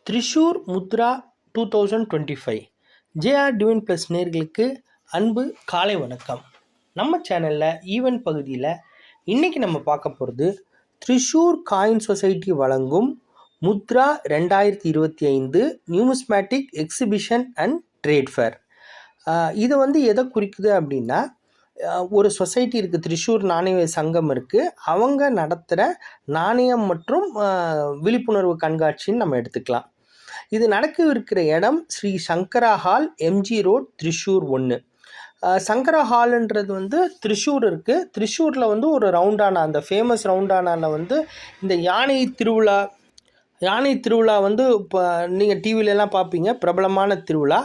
Thrissur Mudra 2025 JR divine plus நேர்களுக்கு அன்பு காலை வணக்கம். நம்ம சேனலில் ஈவென்ட் பகுதியில் இன்றைக்கி நம்ம பார்க்க போகிறது திரிஷூர் காயின் சொசைட்டி வழங்கும் Mudra 2025 numismatic exhibition and trade fair. இது எதை குறிக்குது அப்படின்னா, ஒரு சொசைட்டி இருக்குது, திரிஷூர் நாணய சங்கம் இருக்குது, அவங்க நடத்துகிற நாணயம் மற்றும் விழிப்புணர்வு கண்காட்சின்னு நம்ம எடுத்துக்கலாம். இது நடக்க இருக்கிற இடம் ஸ்ரீ சங்கரா ஹால், எம்ஜி ரோட், திரிஷூர் 1. சங்கரா ஹால்ன்றது திரிஷூர் இருக்குது. திரிஷூரில் ஒரு ரவுண்டானா, அந்த ஃபேமஸ் ரவுண்டானாவில் இந்த யானை திருவிழா இப்போ நீங்கள் டிவிலெலாம் பார்ப்பீங்க, பிரபலமான திருவிழா.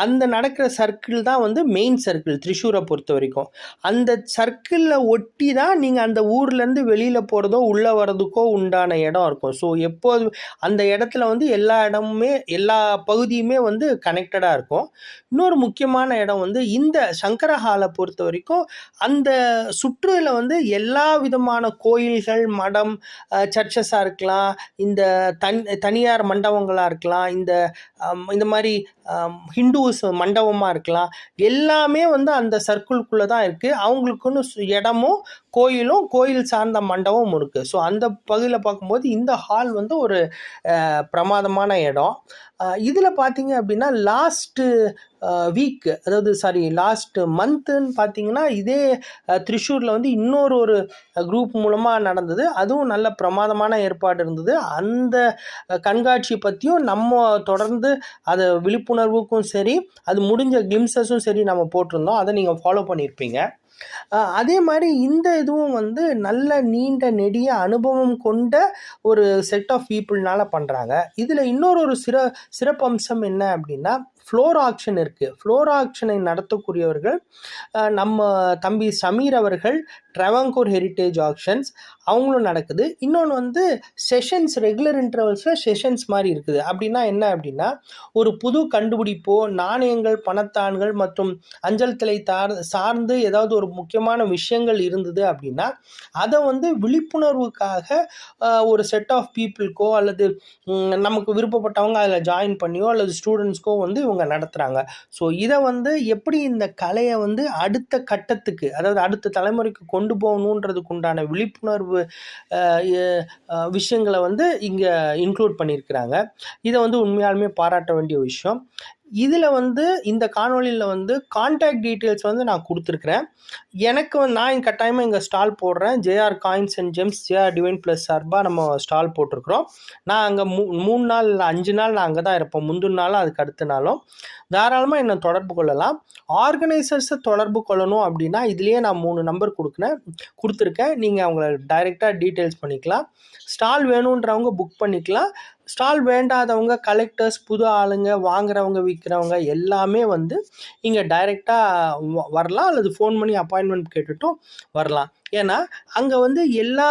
அந்த நடக்கிற சர்க்கிள் தான் மெயின் சர்க்கிள் திரிஷூரை பொறுத்த வரைக்கும். அந்த சர்க்கிளில் ஒட்டி தான் நீங்கள் அந்த ஊர்லேருந்து வெளியில் போகிறதோ உள்ளே வர்றதுக்கோ உண்டான இடம் இருக்கும். ஸோ எப்போது அந்த இடத்துல எல்லா இடமுமே, எல்லா பகுதியுமே கனெக்டடாக இருக்கும். இன்னொரு முக்கியமான இடம் இந்த சங்கர ஹாலை பொறுத்த வரைக்கும் அந்த சுற்றுல எல்லா விதமான கோயில்கள், மடம், சர்ச்சஸாக இருக்கலாம், இந்த தனியார் மண்டபங்களாக இருக்கலாம், இந்த மாதிரி ஹிந்துஸ் மண்டபமாக இருக்கலாம், எல்லாமே அந்த சர்க்கிள்குள்ளே தான் இருக்குது. அவங்களுக்குன்னு இடமும் கோயிலும், கோயில் சார்ந்த மண்டபமும் இருக்குது. ஸோ அந்த பகுதியில் பார்க்கும்போது இந்த ஹால் ஒரு பிரமாதமான இடம். இதில் பார்த்தீங்க அப்படின்னா லாஸ்ட் மந்த்துன்னு பார்த்தீங்கன்னா இதே திரிஷூரில் இன்னொரு குரூப் மூலமாக நடந்தது. அதுவும் நல்ல பிரமாதமான ஏற்பாடு இருந்தது. அந்த கண்காட்சி பற்றியும் நம்ம தொடர்ந்து அதை விழிப்புணர்வுக்கும் சரி, அது முடிஞ்ச கிளிம்ஸஸும் சரி நம்ம போட்டிருந்தோம். அதை நீங்கள் ஃபாலோ பண்ணியிருப்பீங்க. அதே மாதிரி இந்த இதுவும் நல்ல நீண்ட நெடிய அனுபவம் கொண்ட ஒரு செட் ஆஃப் பீப்புள்னால பண்ணுறாங்க. இதில் இன்னொரு சிறப்பம்சம் என்ன அப்படின்னா, ஃப்ளோர் ஆக்ஷன் இருக்குது. ஃப்ளோர் ஆக்ஷனை நடத்தக்கூடியவர்கள் நம்ம தம்பி சமீர் அவர்கள், ட்ரெவங்கூர் ஹெரிட்டேஜ் ஆக்ஷன்ஸ், அவங்களும் நடக்குது. இன்னொன்று செஷன்ஸ், ரெகுலர் இன்டர்வல்ஸில் செஷன்ஸ் மாதிரி இருக்குது. அப்படின்னா என்ன அப்படின்னா, ஒரு புது கண்டுபிடிப்போ, நாணயங்கள், பணத்தான்கள் மற்றும் அஞ்சல் தலை சார்ந்து ஏதாவது ஒரு முக்கியமான விஷயங்கள் இருந்தது அப்படின்னா அதை விழிப்புணர்வுக்காக ஒரு செட் ஆஃப் பீப்புளுக்கோ அல்லது நமக்கு விருப்பப்பட்டவங்க அதில் ஜாயின் பண்ணியோ அல்லது ஸ்டூடெண்ட்ஸ்க்கோ இவங்க நடத்துகிறாங்க. ஸோ இதை எப்படி இந்த கலையை அடுத்த கட்டத்துக்கு, அதாவது அடுத்த தலைமுறைக்கு கொண்டு போகணுன்றதுக்கு உண்டான விழிப்புணர்வு விஷயங்களை இங்கே இன்க்ளூட் பண்ணியிருக்கிறாங்க. இதை உண்மையாலுமே பாராட்ட வேண்டிய விஷயம். இதில் இந்த காணொலியில் கான்டாக்ட் டீட்டெயில்ஸ் நான் கொடுத்துருக்குறேன். எனக்கு நான் கட்டாயமாக இங்கே ஸ்டால் போடுறேன். JR coins and gems, JR divine plus சார்பாக நம்ம ஸ்டால் போட்டிருக்கிறோம். நான் அங்கே 3 நாள் 5 நாள் நான் அங்கே தான் இருப்பேன். முந்தின நாளும் அதுக்கு அடுத்த நாளும் தாராளமாக என்னை தொடர்பு கொள்ளலாம். ஆர்கனைசர்ஸை தொடர்பு கொள்ளணும் அப்படின்னா இதுலேயே நான் 3 நம்பர் கொடுத்துருக்கேன். நீங்கள் அவங்கள டைரெக்டாக டீட்டெயில்ஸ் பண்ணிக்கலாம். ஸ்டால் வேணுன்றவங்க புக் பண்ணிக்கலாம். ஸ்டால் வேண்டாதவங்க, கலெக்டர்ஸ், புது ஆளுங்க, வாங்குறவங்க, விற்கிறவங்க எல்லாமே இங்கே டைரெக்டாக வரலாம் அல்லது ஃபோன் பண்ணி அப்பாயின்மெண்ட் கேட்டுட்டும் வரலாம். ஏன்னா அங்கே எல்லா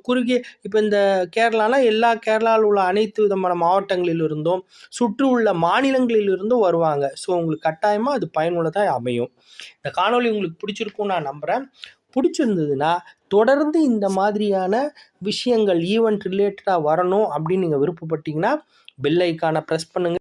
குறுகிய, இப்போ இந்த கேரளானா எல்லா கேரளாவில் உள்ள அனைத்து விதமான மாவட்டங்களிலிருந்தும் சுற்று உள்ள மாநிலங்களிலிருந்தும் வருவாங்க. ஸோ உங்களுக்கு கட்டாயமாக அது பயனுள்ளதாக அமையும். இந்த காணொலி உங்களுக்கு பிடிச்சிருக்கும்னு நான் நம்புகிறேன். பிடிச்சிருந்ததுன்னா தொடர்ந்து இந்த மாதிரியான விஷயங்கள் ஈவெண்ட் ரிலேட்டடாக வரணும் அப்படின்னு நீங்கள் விருப்பப்பட்டீங்கன்னா பெல் ஐக்கானை ப்ரெஸ் பண்ணுங்கள்.